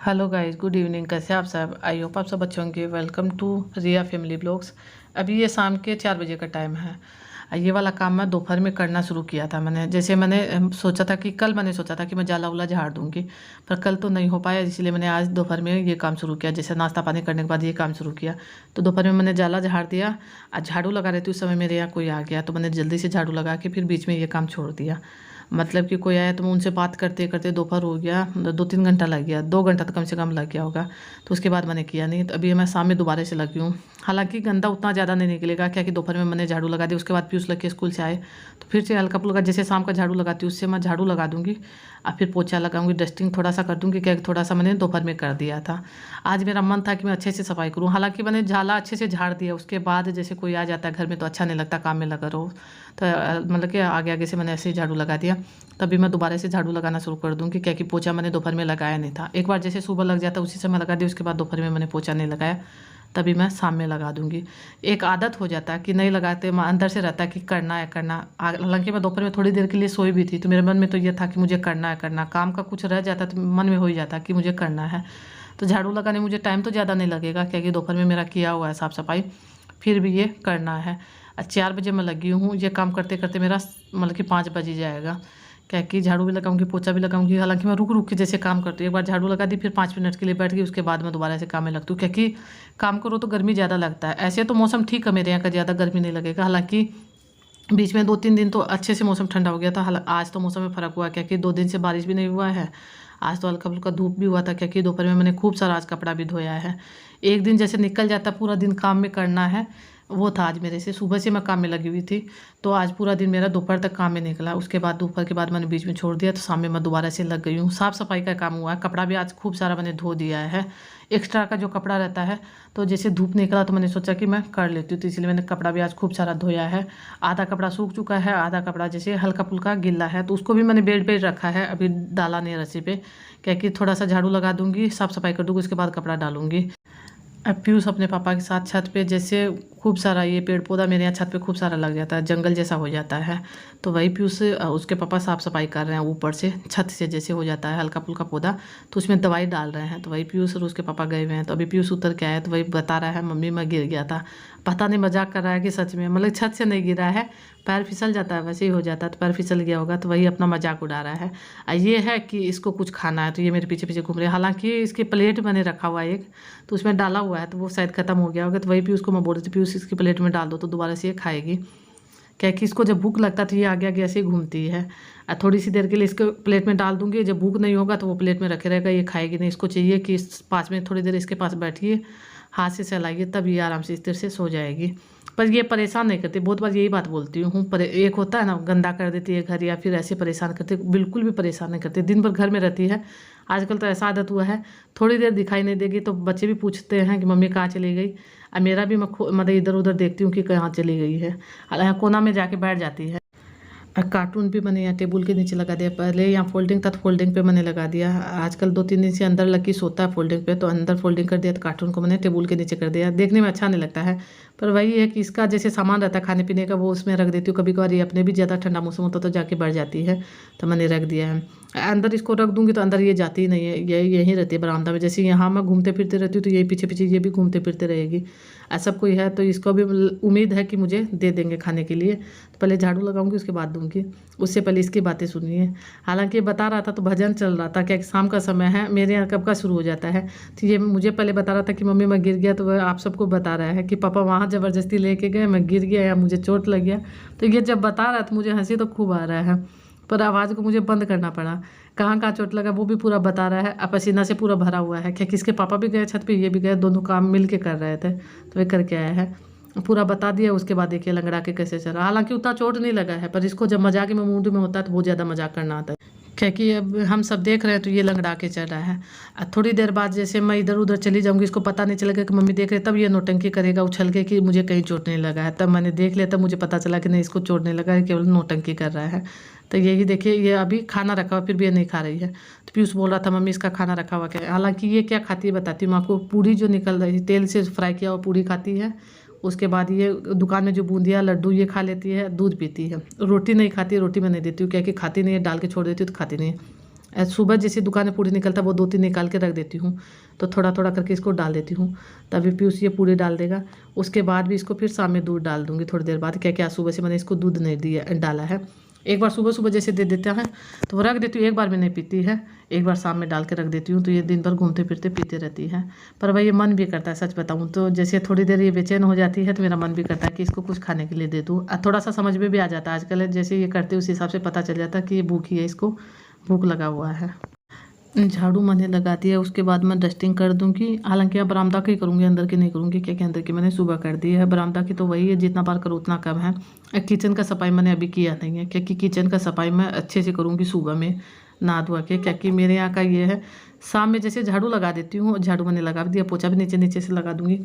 Hello guys, good evening. कैसे आप सब? आई होप आप सब अच्छे होंगे। Welcome to Riya family blogs. अभी ये शाम के 4 बजे का टाइम है। ये वाला काम मैं दोपहर में करना शुरू किया था। मैंने सोचा था कि कल मैंने सोचा था कि मैं जाला उला झाड़ दूंगी, पर कल तो नहीं हो पाया, इसलिए मैंने आज दोपहर में ये काम शुरू किया। जैसे नाश्ता पानी करने के बाद ये काम शुरू किया, तो दोपहर में मैंने जाला झाड़ दिया। आज झाड़ू लगा रही थी, उस समय मेरे यहाँ कोई आ गया, तो मैंने जल्दी से झाड़ू लगा के फिर बीच में ये काम छोड़ दिया। मतलब कि कोई आया तो मैं उनसे बात करते करते दोपहर हो गया, 2-3 घंटा लग गया, 2 घंटा तो कम से कम लग गया होगा। तो उसके बाद मैंने किया नहीं। तो अभी मैं शाम में दोबारा से लगी हूँ। हालांकि गंदा उतना ज़्यादा नहीं निकलेगा, क्या कि दोपहर में मैंने झाड़ू लगा दिया। उसके बाद पीयूष लग के स्कूल से आए तो फिर से हल्का फुल्का जैसे शाम का झाड़ू लगाती हूँ उससे मैं झाड़ू लगा दूँगी और फिर पोछा लगाऊंगी, डस्टिंग थोड़ा सा कर दूँगी, क्या थोड़ा सा मैंने दोपहर में कर दिया था। आज मेरा मन था कि मैं अच्छे से सफाई करूँ। हालांकि मैंने झाला अच्छे से झाड़ दिया, उसके बाद जैसे कोई आ जाता है घर में तो अच्छा नहीं लगता, काम में लगा रहो। तो मतलब कि आगे आगे से मैंने ऐसे ही झाड़ू लगा दिया। तभी मैं दोबारा से झाड़ू लगाना शुरू कर दूँगी, क्या कि पोछा मैंने दोपहर में लगाया नहीं था। एक बार जैसे सुबह लग जाता उसी समय लगा दिया, उसके बाद दोपहर में मैंने पोछा नहीं लगाया। तभी मैं शाम में लगा दूँगी। एक आदत हो जाता है कि नहीं लगाते, अंदर से रहता है कि करना है करना। हालांकि मैं दोपहर में थोड़ी देर के लिए सोई भी थी, तो मेरे मन में तो ये था कि मुझे करना है करना। काम का कुछ रह जाता तो मन में हो ही जाता कि मुझे करना है। तो झाड़ू लगाने मुझे टाइम तो ज़्यादा नहीं लगेगा, क्योंकि दोपहर में मेरा किया हुआ है साफ़ सफाई, फिर भी ये करना है। 4 बजे मैं लगी हूँ। ये काम करते करते मेरा मतलब कि 5 बज ही जाएगा, क्या कि झाड़ू भी लगाऊंगी, पोछा भी लगाऊंगी। हालांकि मैं रुक रुक के जैसे काम करती हूँ, एक बार झाड़ू लगा दी, फिर 5 मिनट के लिए बैठ गई, उसके बाद मैं दोबारा से काम में लगती हूँ, क्योंकि काम करो तो गर्मी ज़्यादा लगता है। ऐसे तो मौसम ठीक है, मेरे यहाँ का ज़्यादा गर्मी नहीं लगेगा। हालांकि बीच में 2-3 दिन तो अच्छे से मौसम ठंडा हो गया था। आज तो मौसम में फ़र्क हुआ, क्योंकि 2 दिन से बारिश भी नहीं हुआ है। आज तो हल्का फुल्का धूप भी हुआ था, क्योंकि दोपहर में मैंने खूब सारा आज कपड़ा भी धोया है। एक दिन जैसे निकल जाता पूरा दिन काम में करना है, वो था आज मेरे से। सुबह से मैं काम में लगी हुई थी, तो आज पूरा दिन मेरा दोपहर तक काम में निकला। उसके बाद दोपहर के बाद मैंने बीच में छोड़ दिया, तो शाम में मैं दोबारा से लग गई हूँ। साफ़ सफाई का काम हुआ है, कपड़ा भी आज खूब सारा मैंने धो दिया है। एक्स्ट्रा का जो कपड़ा रहता है, तो जैसे धूप निकला तो मैंने सोचा कि मैं कर लेती हूँ, तो इसलिए मैंने कपड़ा भी आज खूब सारा धोया है। आधा कपड़ा सूख चुका है, आधा कपड़ा जैसे हल्का फुल्का गिल्ला है, तो उसको भी मैंने बेड पे रखा है, अभी डाला नहीं रस्सी पे। क्या कि थोड़ा सा झाड़ू लगा दूंगी, साफ़ सफाई कर दूँगी, उसके बाद कपड़ा डालूंगी। अब पीयूष अपने पापा के साथ छत पे, जैसे खूब सारा ये पेड़ पौधा मेरे यहाँ छत पे खूब सारा लग जाता है, जंगल जैसा हो जाता है। तो वही पीयूष उसके पापा साफ़ सफाई कर रहे हैं, ऊपर से छत से जैसे हो जाता है हल्का फुल्का पौधा, तो उसमें दवाई डाल रहे हैं। तो वही पीयूष और उसके पापा गए हुए हैं। तो अभी पीयूष उतर के आया, तो वही बता रहा है, मम्मी मैं गिर गया था। पता नहीं मजाक कर रहा है कि सच में, मतलब छत से नहीं गिरा है, पैर फिसल जाता है वैसे ही हो जाता है, तो पैर फिसल गया होगा, तो वही अपना मजाक उड़ा रहा है। ये है कि इसको कुछ खाना है, तो ये मेरे पीछे पीछे घूम रहे हैं। हालांकि इसकी प्लेट मैंने रखा हुआ है एक, तो उसमें डाला हुआ है, तो वो शायद खत्म हो गया होगा। तो वही पीयूष को मैं बोल रही थी, पीयूष इसकी प्लेट में डाल दो तो दोबारा से ये खाएगी। क्या कि इसको जब भूख लगता है तो ये आगे आगे ऐसे ही घूमती है। थोड़ी सी देर के लिए इसको प्लेट में डाल दूंगी, जब भूख नहीं होगा तो वो प्लेट में रखे रहेगा, ये खाएगी नहीं। इसको चाहिए कि इस 5 मिनट थोड़ी देर इसके पास बैठिए, हाथ से सहलाइए, तब ये आराम से इस तरह से सो जाएगी। पर ये परेशान नहीं करती, बहुत बार यही बात बोलती हूँ। पर एक होता है ना, गंदा कर देती है घर या फिर ऐसे परेशान करती है, बिल्कुल भी परेशान नहीं करती, दिन भर घर में रहती है। आजकल तो ऐसा आदत हुआ है, थोड़ी देर दिखाई नहीं देगी तो बच्चे भी पूछते हैं कि मम्मी कहाँ चली गई। और मेरा भी मैं मतलब इधर उधर देखती हूँ कि कहाँ चली गई है, कोना में जाके बैठ जाती है। कार्टून भी मैंने यहाँ टेबल के नीचे लगा दिया। पहले यहाँ फोल्डिंग था तो फोल्डिंग पे मैंने लगा दिया। आजकल 2-3 दिन से अंदर लग के सोता है फोल्डिंग पे, तो अंदर फोल्डिंग कर दिया, तो कार्टून को मैंने टेबल के नीचे कर दिया। देखने में अच्छा नहीं लगता है, पर वही है कि इसका जैसे सामान रहता है खाने पीने का, वो उसमें रख देती हूँ। कभी कभार ये अपने भी ज़्यादा ठंडा मौसम होता तो जाके बैठ जाती है, तो मैंने रख दिया है। अंदर इसको रख दूँगी तो अंदर ये जाती ही नहीं है, यहीं रहती है बरामदा में। जैसे यहाँ मैं घूमते फिरते रहती हूँ, तो यही पीछे पीछे ये भी घूमते फिरते रहेगी। ऐसा कोई है तो इसको भी उम्मीद है कि मुझे दे देंगे खाने के लिए, तो पहले झाड़ू लगाऊंगी उसके बाद दूंगी। उससे पहले इसकी बातें सुनिए। हालांकि बता रहा था तो भजन चल रहा था, क्या शाम का समय है, मेरे यहाँ कब का शुरू हो जाता है। तो ये मुझे पहले बता रहा था कि मम्मी मैं गिर गया, तो वह आप सबको बता रहा है कि पापा वहाँ ज़बरदस्ती लेके गए, मैं गिर गया या मुझे चोट लग गया। तो ये जब बता रहा था मुझे हंसी तो खूब आ रहा है, पर आवाज़ को मुझे बंद करना पड़ा। कहाँ कहाँ चोट लगा वो भी पूरा बता रहा है। पसीना से पूरा भरा हुआ है, क्या किसके पापा भी गए छत पे, ये भी गए, दोनों काम मिल के कर रहे थे, तो वे करके आया है। पूरा बता दिया। उसके बाद देखिए लंगड़ा के कैसे चला। हालांकि उतना चोट नहीं लगा है, पर इसको जब मजाक में मूड में होता है तो बहुत ज़्यादा मजाक करना आता है, क्योंकि अब हम सब देख रहे हैं तो ये लंगड़ा के चल रहा है। थोड़ी देर बाद जैसे मैं इधर उधर चली जाऊंगी, इसको पता नहीं चलेगा कि मम्मी देख रहे, तब ये नोटंकी करेगा उछल के कि मुझे कहीं चोट नहीं लगा है। तब मैंने देख लिया, तब मुझे पता चला कि नहीं इसको चोट नहीं लगा है, केवल नोटंकी कर रहा है। तो यही देखिए, ये अभी खाना रखा हुआ फिर भी ये नहीं खा रही है। तो पीयूष बोल रहा था मम्मी इसका खाना रखा हुआ क्या है। हालांकि ये क्या खाती है बताती हूँ आपको। पूरी जो निकल रही है तेल से फ्राई किया हुआ पूरी खाती है। उसके बाद ये दुकान में जो बूंदिया लड्डू ये खा लेती है, दूध पीती है। रोटी नहीं खाती है, रोटी मैं नहीं देती हूँ, क्या कि खाती नहीं है, डाल के छोड़ देती हूँ तो खाती नहीं है। सुबह जैसे दुकान में पूड़ी निकलता है वो 2-3 निकाल के रख देती हूँ, तो थोड़ा थोड़ा करके इसको डाल देती हूँ। तभी पीयूष ये पूड़ी डाल देगा। उसके बाद भी इसको फिर शाम में दूध डाल दूँगी थोड़ी देर बाद, क्या क्या सुबह से मैंने इसको दूध नहीं दिया डाला है। एक बार सुबह सुबह जैसे दे देता है तो वो रख देती हूँ, एक बार में नहीं पीती है, एक बार शाम में डाल के रख देती हूँ, तो ये दिन भर घूमते फिरते पीते रहती है। पर भाई ये मन भी करता है, सच बताऊँ तो जैसे थोड़ी देर ये बेचैन हो जाती है तो मेरा मन भी करता है कि इसको कुछ खाने के लिए दे दूँ। थोड़ा सा समझ में भी आ जाता है आजकल, जैसे ये करते उस हिसाब से पता चल जाता है कि ये भूखी है, इसको भूख लगा हुआ है। झाड़ू मैंने लगा दिया, उसके बाद मैं डस्टिंग कर दूंगी। हालांकि अब बरामदा की करूंगी, अंदर की नहीं करूंगी, क्योंकि अंदर की मैंने सुबह कर दी है। बरामदा की तो वही है, जितना बार करो उतना कम है। किचन का सफाई मैंने अभी किया नहीं है, क्योंकि किचन का सफाई मैं अच्छे से करूँगी सुबह में नहा धोआ के, क्योंकि मेरे यहाँ का ये है शाम में जैसे झाड़ू लगा देती हूँ, झाड़ू मैंने लगा दिया, पोछा भी नीचे नीचे से लगा दूँगी,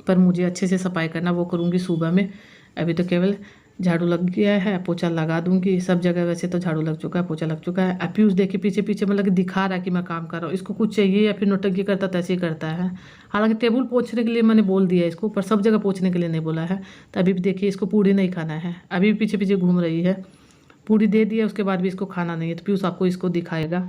पर मुझे अच्छे से सफाई करना वो करूँगी सुबह में। अभी तो केवल झाड़ू लग गया है, पोछा लगा दूंगी सब जगह। वैसे तो झाड़ू लग चुका है, पोछा लग चुका है। पीयूष देखिए पीछे पीछे मतलब दिखा रहा है कि मैं काम कर रहा हूँ, इसको कुछ चाहिए या फिर नौटंकी करता तो ऐसे ही करता है। हालांकि टेबल पोछने के लिए मैंने बोल दिया इसको, पर सब जगह पोछने के लिए नहीं बोला है। तो अभी भी देखिए इसको पूड़ी नहीं खाना है, अभी भी पीछे पीछे घूम रही है। पूड़ी दे दिया उसके बाद भी इसको खाना नहीं है, तो पीयूष आपको इसको दिखाएगा।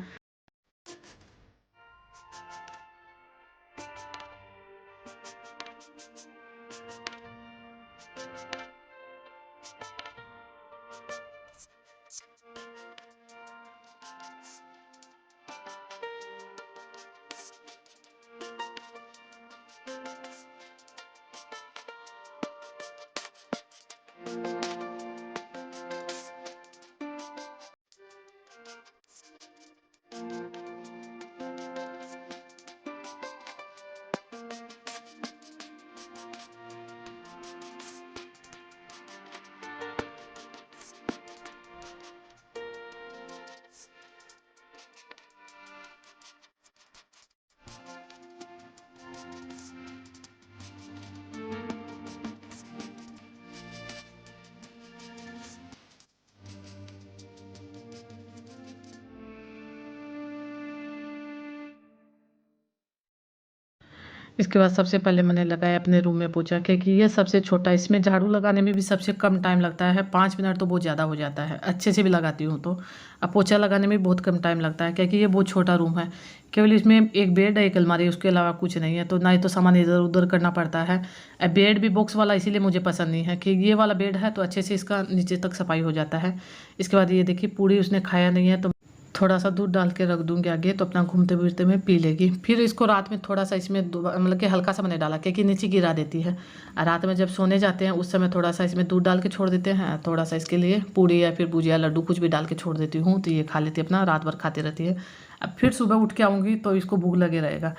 इसके बाद सबसे पहले मैंने लगाया अपने रूम में पोछा, क्योंकि ये सबसे छोटा, इसमें झाड़ू लगाने में भी सबसे कम टाइम लगता है, 5 मिनट तो बहुत ज़्यादा हो जाता है अच्छे से भी लगाती हूँ तो। अब पोछा लगाने में बहुत कम टाइम लगता है, क्योंकि ये बहुत छोटा रूम है। केवल इसमें एक बेड है, एक अलमारी, उसके अलावा कुछ नहीं है, तो ना ही तो सामान इधर उधर करना पड़ता है। बेड भी बॉक्स वाला इसीलिए मुझे पसंद नहीं है कि ये वाला बेड है तो अच्छे से इसका नीचे तक सफाई हो जाता है। इसके बाद ये देखिए पूड़ी उसने खाया नहीं है, तो थोड़ा सा दूध डाल के रख दूंगी आगे, तो अपना घूमते फिरते में पी लेगी। फिर इसको रात में थोड़ा सा इसमें मतलब कि हल्का सा मैंने डाला, क्योंकि नीचे गिरा देती है। रात में जब सोने जाते हैं उस समय थोड़ा सा इसमें दूध डाल के छोड़ देते हैं, थोड़ा सा इसके लिए पूड़ी या फिर भुजिया लड्डू कुछ भी डाल के छोड़ देती हूँ, तो ये खा लेती है, अपना रात भर खाती रहती है। अब फिर सुबह उठ के आऊँगी तो इसको भूख लगे रहेगा,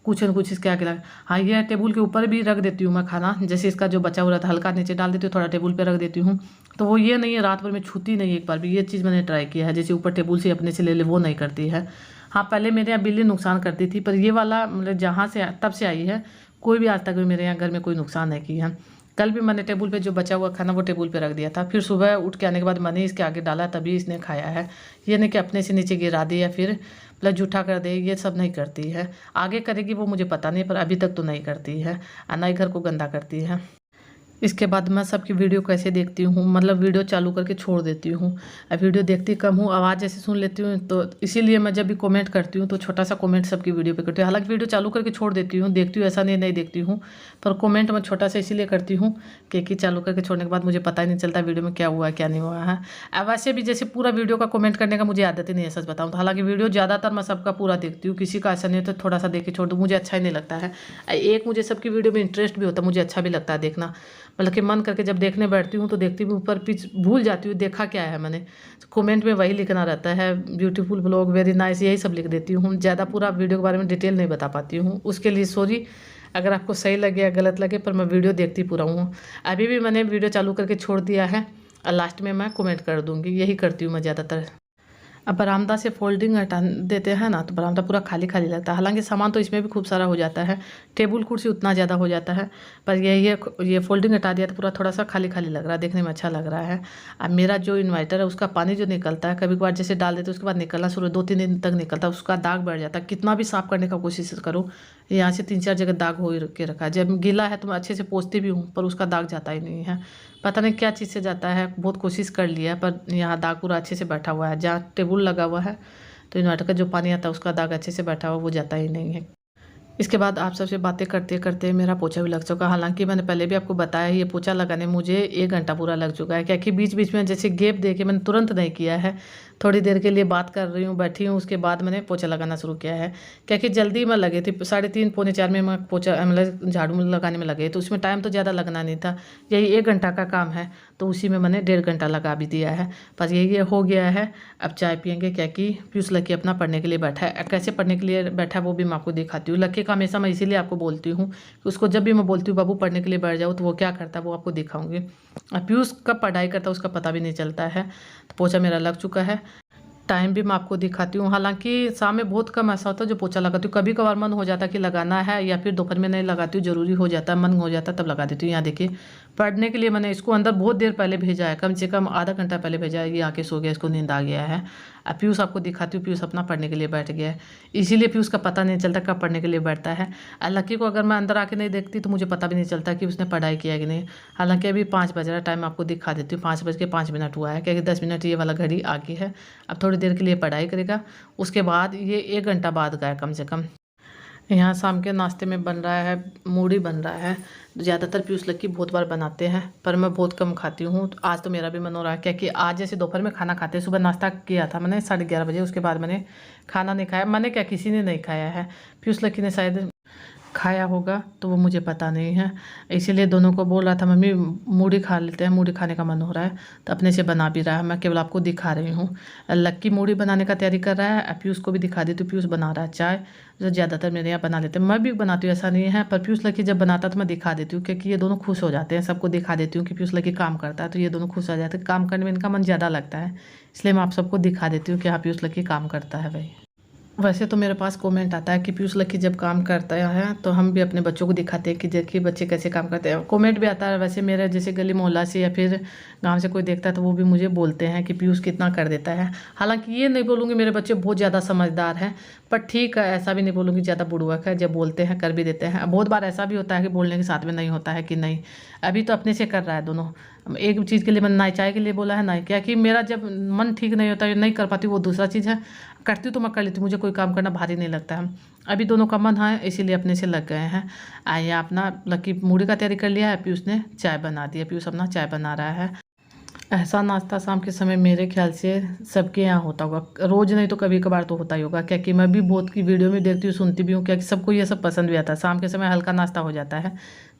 कुछ न कुछ इसके आगे लगा। हाँ, ये टेबल के ऊपर भी रख देती हूँ मैं खाना, जैसे इसका जो बचा हुआ था हल्का नीचे डाल देती हूँ, थोड़ा टेबल पे रख देती हूँ, तो वो ये नहीं है रात भर में छूती नहीं एक बार भी। ये चीज़ मैंने ट्राई किया है, जैसे ऊपर टेबल से अपने से ले ले वो नहीं करती है। हाँ, पहले मेरे यहाँ बिल्ली नुकसान करती थी, पर ये वाला मतलब जहाँ से तब से आई है, कोई भी आज तक भी मेरे यहाँ घर में कोई नुकसान नहीं किया है। कल भी मैंने टेबल पे जो बचा हुआ खाना वो टेबल पे रख दिया था, फिर सुबह उठ के आने के बाद मैंने इसके आगे डाला, तभी इसने खाया है। ये नहीं कि अपने से नीचे गिरा दे या फिर मतलब जूठा कर दे, ये सब नहीं करती है। आगे करेगी वो मुझे पता नहीं, पर अभी तक तो नहीं करती है, ना ही घर को गंदा करती है। इसके बाद मैं सबकी वीडियो कैसे देखती हूँ, मतलब वीडियो चालू करके छोड़ देती हूँ। अब वीडियो देखती कम हूँ, आवाज़ जैसे सुन लेती हूँ, तो इसीलिए मैं जब भी कमेंट करती हूँ तो छोटा सा कमेंट सबकी वीडियो पे करती हूँ। हालांकि वीडियो चालू करके छोड़ देती हूँ, देखती हूँ ऐसा नहीं देखती हूँ, पर कमेंट मैं छोटा सा इसीलिए करती हूँ क्योंकि चालू करके छोड़ने के बाद मुझे पता ही नहीं चलता वीडियो में क्या हुआ है क्या नहीं हुआ है। अब वैसे भी जैसे पूरा वीडियो का कमेंट करने का मुझे आदत ही नहीं है, सच बताऊँ तो। हालांकि वीडियो ज़्यादातर मैं सबका पूरा देखती हूँ, किसी का ऐसा नहीं होता थोड़ा सा देख के छोड़ दूँ, मुझे अच्छा ही नहीं लगता है। एक मुझे सबकी वीडियो में इंटरेस्ट भी होता है, मुझे अच्छा भी लगता है देखना, मतलब कि मन करके जब देखने बैठती हूँ तो देखती हूँ, ऊपर पीछ भूल जाती हूँ देखा क्या है मैंने। कमेंट में वही लिखना रहता है, ब्यूटीफुल ब्लॉग, वेरी नाइस, यही सब लिख देती हूँ। ज़्यादा पूरा वीडियो के बारे में डिटेल नहीं बता पाती हूँ, उसके लिए सॉरी अगर आपको सही लगे या गलत लगे, पर मैं वीडियो देखती पूरा हूँ। अभी भी मैंने वीडियो चालू करके छोड़ दिया है और लास्ट में मैं कमेंट कर दूँगी, यही करती हूँ मैं ज़्यादातर। अब बरामदा से फोल्डिंग हटा देते हैं ना, तो बरामदा पूरा खाली खाली लगता है। हालांकि सामान तो इसमें भी खूब सारा हो जाता है, टेबल कुर्सी उतना ज़्यादा हो जाता है, पर ये फोल्डिंग हटा दिया तो पूरा थोड़ा सा खाली खाली लग रहा है, देखने में अच्छा लग रहा है। अब मेरा जो इन्वर्टर है उसका पानी जो निकलता है, कभी कभार जैसे डाल देते उसके बाद निकलना शुरू 2-3 दिन तक निकलता है, उसका दाग बढ़ जाता है। कितना भी साफ़ करने का कोशिश करो, यहाँ से 3-4 जगह दाग हो के रखा है। जब गीला है तो मैं अच्छे से पोंछती भी हूँ, पर उसका दाग जाता ही नहीं है, पता नहीं क्या चीज़ से जाता है। बहुत कोशिश कर लिया पर यहाँ दाग पूरा अच्छे से बैठा हुआ है। जहाँ टेबल लगा हुआ है तो इन्वर्टर का जो पानी आता है उसका दाग अच्छे से बैठा हुआ वो जाता ही नहीं है। इसके बाद आप सबसे बातें करते करते मेरा पोछा भी लग चुका। हालांकि मैंने पहले भी आपको बताया ये पोछा लगाने मुझे 1 घंटा पूरा लग चुका है, क्योंकि बीच बीच में जैसे गैप दे के मैंने तुरंत नहीं किया है, थोड़ी देर के लिए बात कर रही हूँ, बैठी हूँ, उसके बाद मैंने पोछा लगाना शुरू किया है। क्योंकि जल्दी में लगे थे, 3:30 पौने 4 में मैं पोछा मतलब झाड़ू लगाने में लगे, तो उसमें टाइम तो ज़्यादा लगना नहीं था। यही 1 घंटा का काम है, तो उसी में मैंने 1.5 घंटा लगा भी दिया है। बस यही हो गया है। अब चाय पियेंगे, क्या कि पीयूष लकी अपना पढ़ने के लिए बैठा है। कैसे पढ़ने के लिए बैठा है वो भी मैं आपको दिखाती हूँ। लकी का हमेशा मैं इसीलिए आपको बोलती हूँ कि उसको जब भी मैं बोलती हूँ बाबू पढ़ने के लिए बैठ जाओ, तो वो क्या करता है वो आपको दिखाऊंगी। अब पीयूष कब पढ़ाई करता है उसका पता भी नहीं चलता है। तो पोछा मेरा लग चुका है। टाइम भी मैं आपको दिखाती हूँ। हालांकि शाम में बहुत कम ऐसा होता है जो पोछा लगाती हूँ, कभी कभार मन हो जाता है कि लगाना है, या फिर दोपहर में नहीं लगाती हूँ, ज़रूरी हो जाता है, मन हो जाता है तब लगा देती हूँ। यहाँ देखिए पढ़ने के लिए मैंने इसको अंदर बहुत देर पहले भेजा है, कम से कम आधा घंटा पहले भेजा है। ये आके सो गया, इसको नींद आ गया है। अब पीयूष आपको दिखाती हूँ, पीयूष अपना पढ़ने के लिए बैठ गया है। इसीलिए पीयूष का पता नहीं चलता कब पढ़ने के लिए बैठता है। लकी को अगर मैं अंदर आके नहीं देखती तो मुझे पता भी नहीं चलता कि उसने पढ़ाई किया कि नहीं। हालांकि अभी 5 बज रहा है, टाइम आपको दिखा देती हूँ। 5:05 हुआ है, क्योंकि 10 मिनट ये वाला घड़ी आगे है। अब थोड़ी देर के लिए पढ़ाई करेगा, उसके बाद ये 1 घंटा बाद गया कम से कम। यहाँ शाम के नाश्ते में बन रहा है मूढ़ी बन रहा है। ज़्यादातर पीयूष लकी बहुत बार बनाते हैं, पर मैं बहुत कम खाती हूँ। तो आज तो मेरा भी मन हो रहा है, क्योंकि आज जैसे दोपहर में खाना खाते हैं, सुबह नाश्ता किया था मैंने 11:30 बजे, उसके बाद मैंने खाना नहीं खाया। मैंने क्या, किसी ने नहीं खाया है। पीयूष लकी ने शायद खाया होगा, तो वो मुझे पता नहीं है। इसीलिए दोनों को बोल रहा था मम्मी मूढ़ी खा लेते हैं, मूढ़ी खाने का मन हो रहा है, तो अपने से बना भी रहा है। मैं केवल आपको दिखा रही हूँ। लक्की मूढ़ी बनाने का तैयारी कर रहा है। पीयूष को भी दिखा देती हूँ, पीयूष बना रहा है चाय, जो ज़्यादातर मेरे यहाँ बना लेते हैं। मैं भी बनाती हूँ, ऐसा नहीं है, पर पीयूष लकी जब बनाता तो मैं दिखा देती हूँ, क्योंकि ये दोनों खुश हो जाते हैं। सबको दिखा देती हूँ कि पीयूष लकी काम करता है, तो ये दोनों खुश हो जाते हैं। काम करने में इनका मन ज़्यादा लगता है, इसलिए मैं आप सबको दिखा देती हूँ कि हाँ पीयूष लकी काम करता है भाई। वैसे तो मेरे पास कमेंट आता है कि पीयूष लकी जब काम करता है तो हम भी अपने बच्चों को दिखाते हैं कि देखिए बच्चे कैसे काम करते हैं। कमेंट भी आता है। वैसे मेरे जैसे गली मोहल्ला से या फिर गांव से कोई देखता है तो वो भी मुझे बोलते हैं कि पीयूष कितना कर देता है। हालांकि ये नहीं बोलूँगी मेरे बच्चे बहुत ज़्यादा समझदार हैं, पर ठीक है, ऐसा भी नहीं बोलूँगी ज़्यादा बुड़बक है। जब बोलते हैं कर भी देते हैं। बहुत बार ऐसा भी होता है कि बोलने के साथ में नहीं होता है कि नहीं। अभी तो अपने से कर रहा है दोनों। एक चीज़ के लिए मैंने ना चाय के लिए बोला है ना, क्या कि मेरा जब मन ठीक नहीं होता, नहीं कर पाती, वो दूसरा चीज़ है। करती तो मैं कर लेती हूँ, मुझे कोई काम करना भारी नहीं लगता है। अभी दोनों का मन है, इसीलिए अपने से लग गए हैं। आइए अपना लकी मूढ़ी का तैयारी कर लिया है, पीयूष ने चाय बना दिया। पीयूष अपना चाय बना रहा है। ऐसा नाश्ता शाम के समय मेरे ख्याल से सबके यहाँ होता होगा, रोज़ नहीं तो कभी कभार तो होता ही होगा। क्या कि मैं भी बहुत की वीडियो में देखती हूँ, सुनती भी हूँ, क्या कि सबको ये सब पसंद भी आता है। शाम के समय हल्का नाश्ता हो जाता है।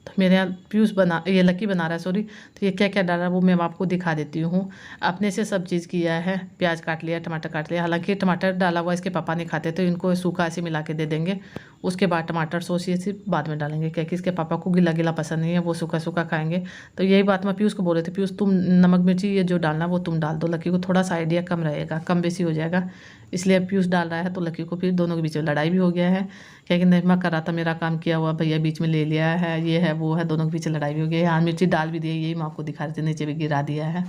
तो मेरे यहाँ पीयूष ये लकी बना रहा है, सॉरी। तो ये क्या क्या डाला है वो मैं आपको दिखा देती हूँ। अपने से सब चीज़ किया है, प्याज काट लिया, टमाटर काट लिया। हालांकि टमाटर डाला हुआ इसके पापा नहीं खाते, तो इनको सूखा ऐसे मिला के दे देंगे। उसके बाद टमाटर सॉस ये सिर्फ बाद में डालेंगे, क्योंकि इसके पापा को गिला गिला पसंद नहीं है, वो सूखा सूखा खाएंगे। तो यही बात मैं पीयूष को बोल रही थी, पीयूष तुम नमक मिर्ची ये जो डालना वो तुम डाल दो, लकी को थोड़ा सा आइडिया कम रहेगा, कम बेसी हो जाएगा। इसलिए अब पीयूष डाल रहा है, तो लकी को फिर दोनों के बीच में लड़ाई भी हो गया है। क्योंकि नहीं मैं कर रहा था, मेरा काम किया हुआ, भैया बीच में ले लिया है, ये है वो है, दोनों के पीछे लड़ाई भी हो गई है। यहाँ मिर्ची डाल भी दी है, यही मैं आपको दिखा रही थी, नीचे भी गिरा दिया है।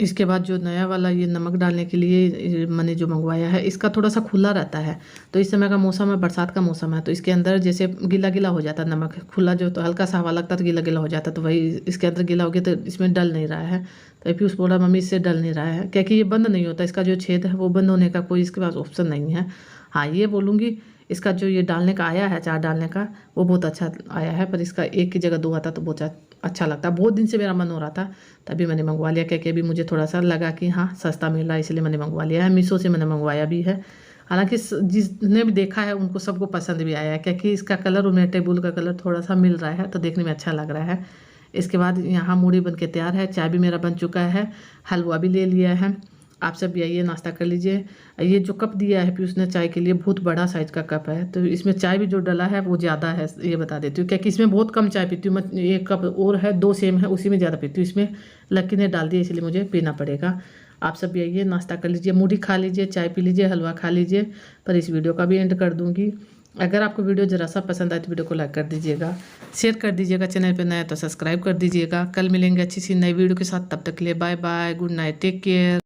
इसके बाद जो नया वाला ये नमक डालने के लिए मैंने जो मंगवाया है, इसका थोड़ा सा खुला रहता है। तो इस समय का मौसम है, बरसात का मौसम है, तो इसके अंदर जैसे गीला गीला हो जाता है नमक। खुला जो तो हल्का सा हवा लगता है तो गीला गीला हो जाता है, तो वही इसके अंदर गीला हो गया, तो इसमें डल नहीं रहा है। तो पीयूष बोला मम्मी इससे डल नहीं रहा है, क्योंकि ये बंद नहीं होता, इसका जो छेद है वो बंद होने का कोई इसके पास ऑप्शन नहीं है। हाँ ये बोलूँगी, इसका जो ये डालने का आया है, चार डालने का, वो बहुत अच्छा आया है। पर इसका एक की जगह 2 आता तो बहुत अच्छा लगता। बहुत दिन से मेरा मन हो रहा था, तभी मैंने मंगवा लिया, क्योंकि अभी मुझे थोड़ा सा लगा कि हाँ सस्ता मिल रहा है, इसलिए मैंने मंगवा लिया है। मीशो से मैंने मंगवाया भी है। हालांकि जिसने भी देखा है उनको सबको पसंद भी आया है, क्योंकि इसका कलर और मेरे टेबल का कलर थोड़ा सा मिल रहा है, तो देखने में अच्छा लग रहा है। इसके बाद यहाँ मूढ़ी बन के तैयार है, चाय भी मेरा बन चुका है, हलवा भी ले लिया है। आप सब भी आइए नाश्ता कर लीजिए। ये जो कप दिया है पीयूष ने चाय के लिए, बहुत बड़ा साइज का कप है, तो इसमें चाय भी जो डला है वो ज़्यादा है, ये बता देती हूँ, क्योंकि इसमें बहुत कम चाय पीती हूँ मैं। एक कप और है, 2 सेम है, उसी में ज़्यादा पीती हूँ। इसमें लकी ने डाल दिया, इसलिए मुझे पीना पड़ेगा। आप सब भी आइए नाश्ता कर लीजिए, मूढ़ी खा लीजिए, चाय पी लीजिए, हलवा खा लीजिए। पर इस वीडियो का भी एंड कर दूँगी। अगर आपको वीडियो ज़रा सा पसंद आए तो वीडियो को लाइक कर दीजिएगा, शेयर कर दीजिएगा, चैनल पर नया तो सब्सक्राइब कर दीजिएगा। कल मिलेंगे अच्छी सी नई वीडियो के साथ, तब तक के लिए bye bye, good night, take care.